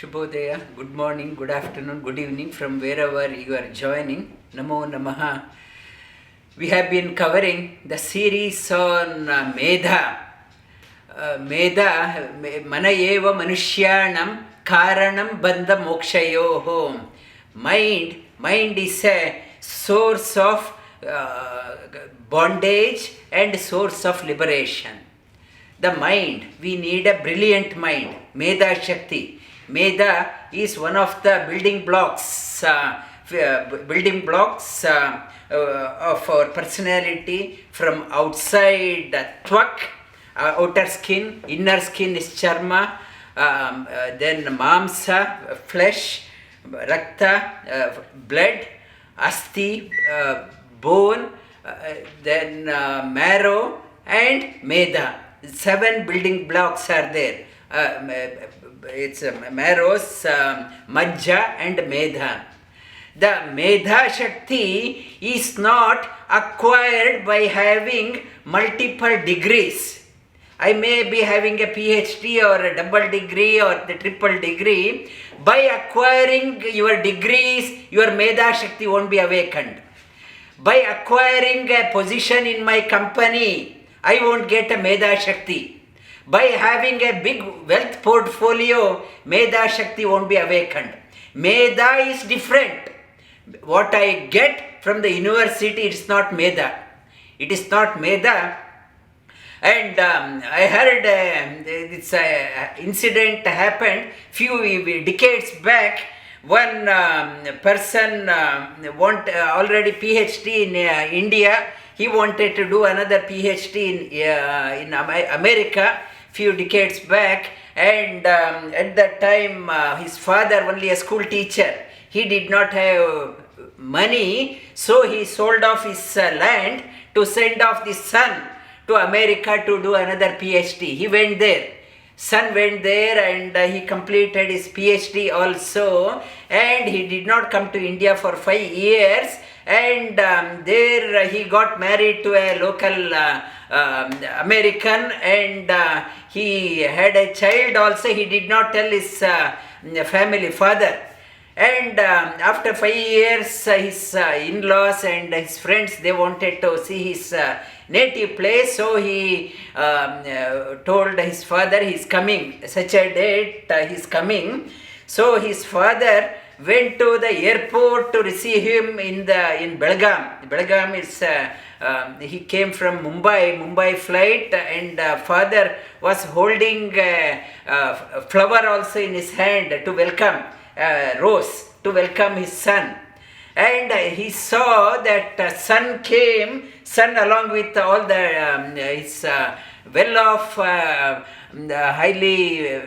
Shubhodaya, good morning, good afternoon, good evening from wherever you are joining. Namo Namaha. We have been covering the series on Medha. Medha, Manayeva manushyanam Karanam, bandha mokshayoho. Mind is a source of bondage and source of liberation. The mind, we need a brilliant mind, Medha Shakti. Medha is one of the building blocks of our personality. From outside, twak, outer skin, inner skin is charma, then mamsa, flesh, rakta, blood, asti, bone, then marrow, and Medha. 7 building blocks are there. It's marrows, majja and Medha. The Medha Shakti is not acquired by having multiple degrees. I may be having a PhD or a double degree or the triple degree. By acquiring your degrees, your Medha Shakti won't be awakened. By acquiring a position in my company, I won't get a Medha Shakti. By having a big wealth portfolio, Medha Shakti won't be awakened. Medha is different. What I get from the university, it's not Medha. It is not Medha. And I heard this incident happened few decades back. One person already PhD in India. He wanted to do another PhD in America few decades back, and at that time his father, only a school teacher, he did not have money, so he sold off his land to send off the son to America to do another PhD. He went there. Son went there and he completed his PhD also, and he did not come to India for 5 years, and there he got married to a local American, and he had a child also. He did not tell his family father. And after 5 years, his in-laws and his friends, they wanted to see his native place. So he told his father he's coming, such a date he's coming. So his father went to the airport to receive him in Belgaum. Belgaum is, he came from Mumbai flight, and father was holding a flower also in his hand to welcome, rose, to welcome his son. And he saw that son along with all the his well-off, highly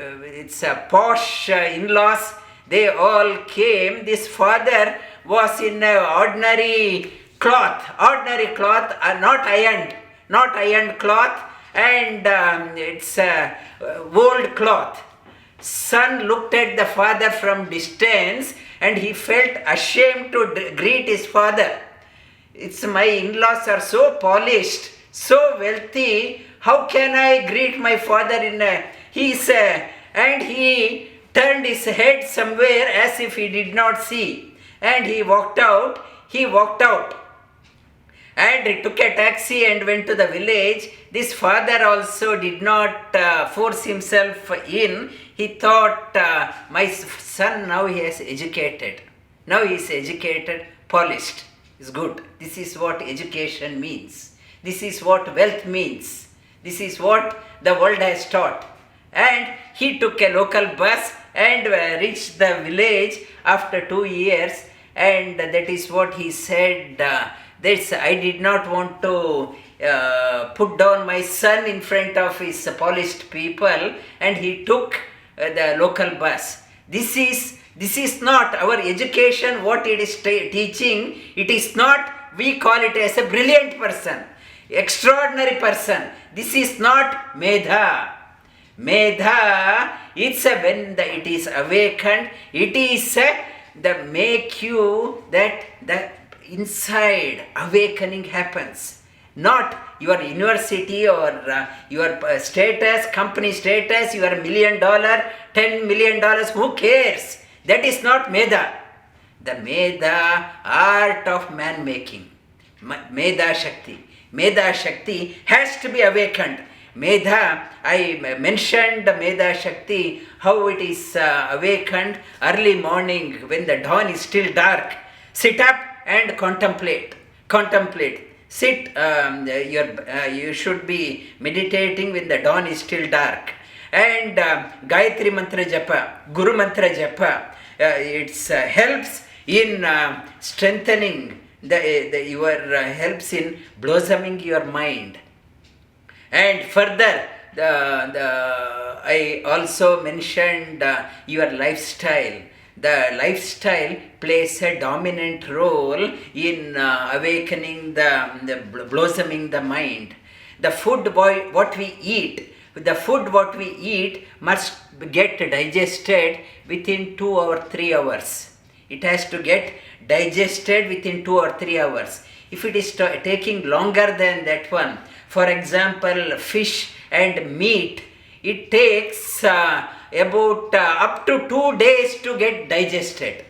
posh in-laws. They all came. This father was in ordinary cloth, not ironed cloth, and it's old cloth. Son looked at the father from distance, and he felt ashamed to greet his father. My in-laws are so polished, so wealthy. How can I greet my father and he turned his head somewhere as if he did not see, and he walked out. And he took a taxi and went to the village. This father also did not force himself in. He thought, my son, now he is educated. Polished. Is good. This is what education means. This is what wealth means. This is what the world has taught. And he took a local bus and reached the village after 2 years. And that is what he said. I did not want to put down my son in front of his polished people, and he took the local bus. This is not our education, what it is teaching. It is not, we call it as a brilliant person, extraordinary person. This is not Medha. Medha, when it is awakened, it is the make you that the inside awakening happens. not your university or your status, company status, your $1 million, $10 million, who cares? That is not Medha. The Medha, art of man making. Medha Shakti. Medha Shakti has to be awakened. Medha, I mentioned the Medha Shakti, how it is awakened early morning when the dawn is still dark. Sit up and contemplate. Contemplate. Sit, you should be meditating when the dawn is still dark. And Gayatri Mantra Japa, Guru Mantra Japa, it helps in strengthening helps in blossoming your mind. And further, I also mentioned your lifestyle. The lifestyle plays a dominant role in awakening blossoming the mind. The food what we eat must get digested within 2 or 3 hours. It has to get digested within 2 or 3 hours. If it is taking longer than that one, for example, fish and meat, it takes about up to 2 days to get digested.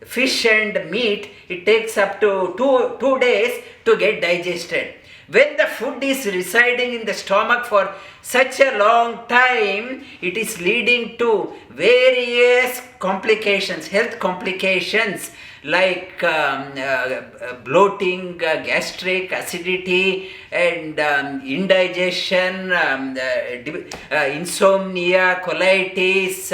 Fish and meat, it takes up to 2 days to get digested. When the food is residing in the stomach for such a long time, it is leading to various complications, health complications like bloating, gastric, acidity, and indigestion, insomnia, colitis,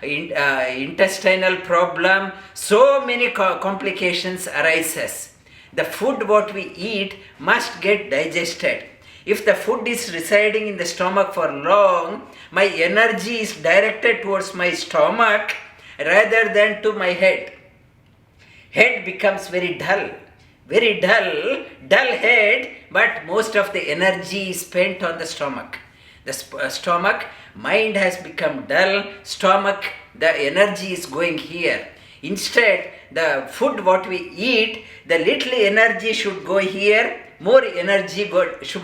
intestinal problem. So many complications arises. The food what we eat must get digested. If the food is residing in the stomach for long, my energy is directed towards my stomach rather than to my head. Head becomes very dull head, but most of the energy is spent on the stomach. The stomach, mind has become dull, stomach, the energy is going here. Instead, the food what we eat, the little energy should go here, more energy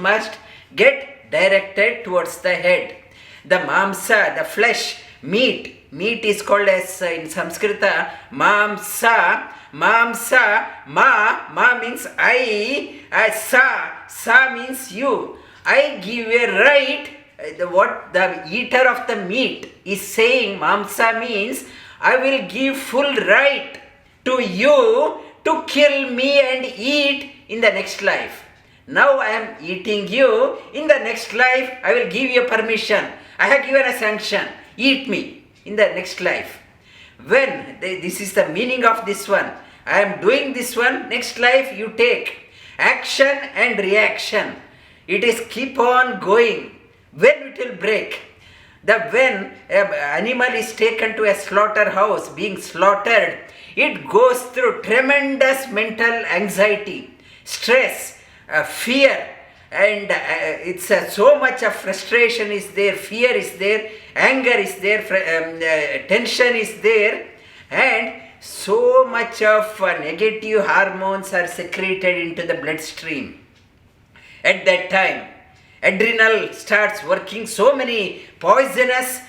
must get directed towards the head. The mamsa, the flesh, meat is called as in Sanskrita, mamsa, ma means I, sa means you. I give a right, what the eater of the meat is saying, mamsa means, I will give full right to you to kill me and eat in the next life. Now I am eating you, in the next life I will give you permission. I have given a sanction, eat me in the next life. When, this is the meaning of this one, I am doing this one, next life you take. Action and reaction, it is keep on going. When it will break? When an animal is taken to a slaughterhouse, being slaughtered, it goes through tremendous mental anxiety, stress, fear, and it's so much of frustration is there, fear is there, anger is there, tension is there, and so much of negative hormones are secreted into the bloodstream. At that time, adrenal starts working, so many poisonous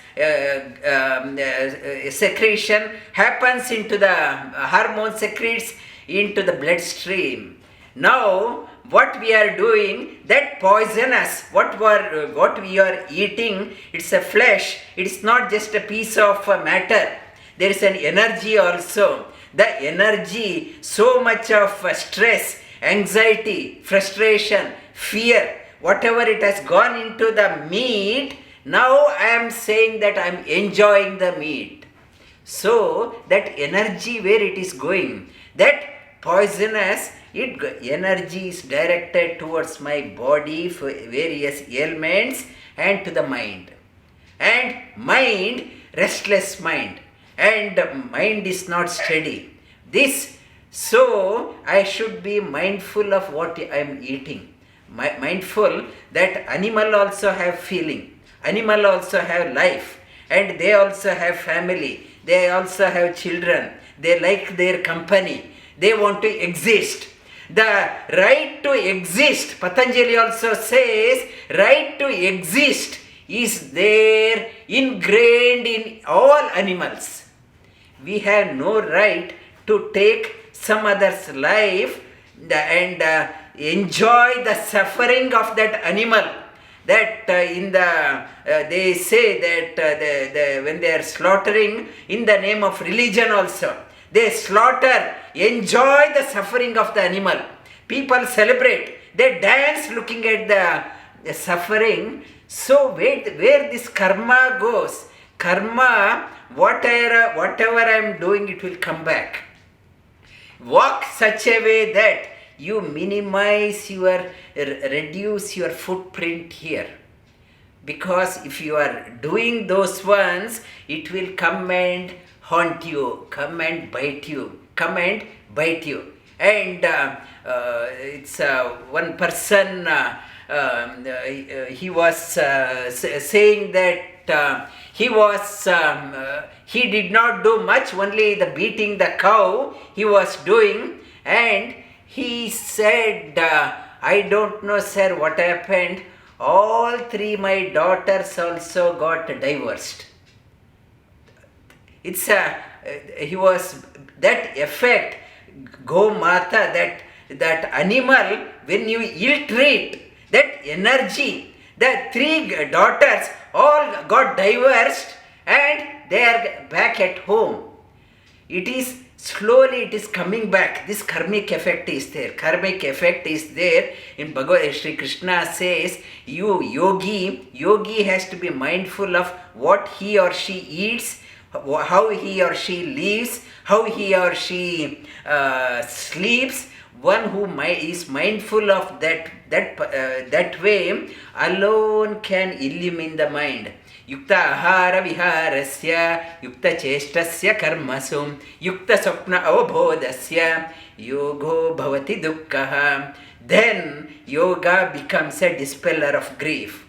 secretion happens into the hormone secretes into the bloodstream. Now, what we are doing, that poisonous, what we are eating, it's a flesh, it's not just a piece of matter. There is an energy also. The energy, so much of stress, anxiety, frustration, fear, whatever it has gone into the meat, now I am saying that I am enjoying the meat. So, that energy where it is going, that poisonous, energy is directed towards my body for various ailments and to the mind. And mind, restless mind. And mind is not steady. So I should be mindful of what I am eating. Mindful that animal also have feeling. Animal also have life. And they also have family. They also have children. They like their company. They want to exist. The right to exist, Patanjali also says, right to exist is there ingrained in all animals. We have no right to take some other's life and enjoy the suffering of that animal. That they say that when they are slaughtering in the name of religion also, they slaughter, enjoy the suffering of the animal. People celebrate, they dance looking at the suffering. So where this karma goes, karma, whatever I am doing, it will come back. Walk such a way that you minimize reduce your footprint here. Because if you are doing those ones, it will come and haunt you, come and bite you. And it's one person, he was saying that he did not do much, only the beating the cow he was doing, and he said, I don't know, sir, what happened. All three my daughters also got divorced. He was that effect, Go Mata, that animal, when you ill treat, that energy, the three daughters all got divorced and they are back at home. It is slowly, it is coming back. This karmic effect is there. In Bhagavad Sri Krishna says, yogi has to be mindful of what he or she eats, how he or she lives, how he or she sleeps. One who is mindful of that way alone can illumine the mind. Yukta ahara viharasya, yukta cheshtasya karmasum, yukta swapna avabodhasya, yogo bhavati dukkha. Then yoga becomes a dispeller of grief.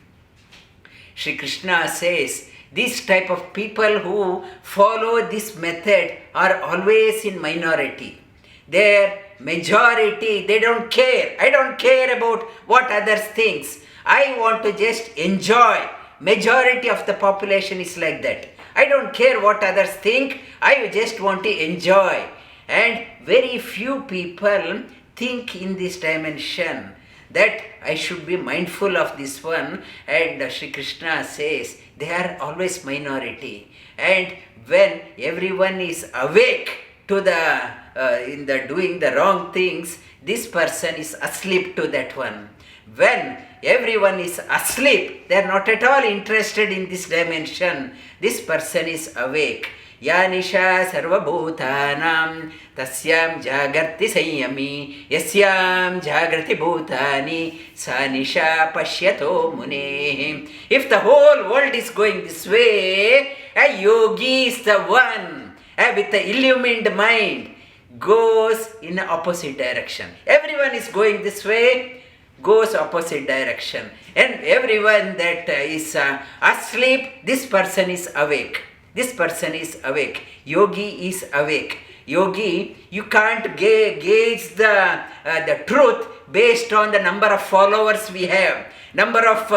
Shri Krishna says, these type of people who follow this method are always in minority. Their majority, they don't care. I don't care about what others thinks. I want to just enjoy. Majority of the population is like that. I don't care what others think. I just want to enjoy. And very few people think in this dimension that I should be mindful of this one. And Shri Krishna says they are always minority. And when everyone is awake to in the doing the wrong things, this person is asleep to that one. When everyone is asleep, they are not at all interested in this dimension. This person is awake. Ya nisha sarva bhutanam tasyam jagarti sanyami yasyam jagrati bhutani sa nisha pashyato mune. If the whole world is going this way, a yogi is the one with the illumined mind goes in the opposite direction. Everyone is going this way, goes opposite direction. And everyone that is asleep, this person is awake. This person is awake. Yogi is awake. Yogi, you can't gauge the truth based on the number of followers we have, number of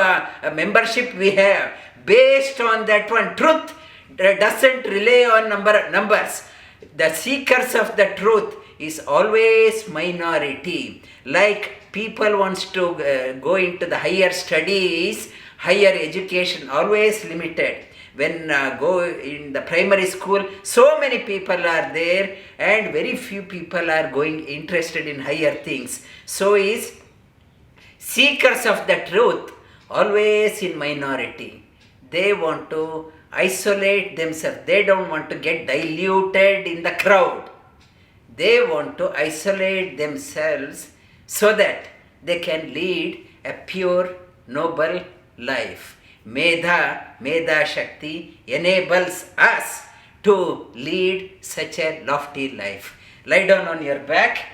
membership we have. Based on that one, truth doesn't rely on numbers. The seekers of the truth is always minority. Like people wants to go into the higher studies, higher education, always limited. When go in the primary school, so many people are there and very few people are interested in higher things. So is seekers of the truth always in minority. They want to isolate themselves. They don't want to get diluted in the crowd. They want to isolate themselves so that they can lead a pure, noble life. Medha Shakti enables us to lead such a lofty life. Lie down on your back.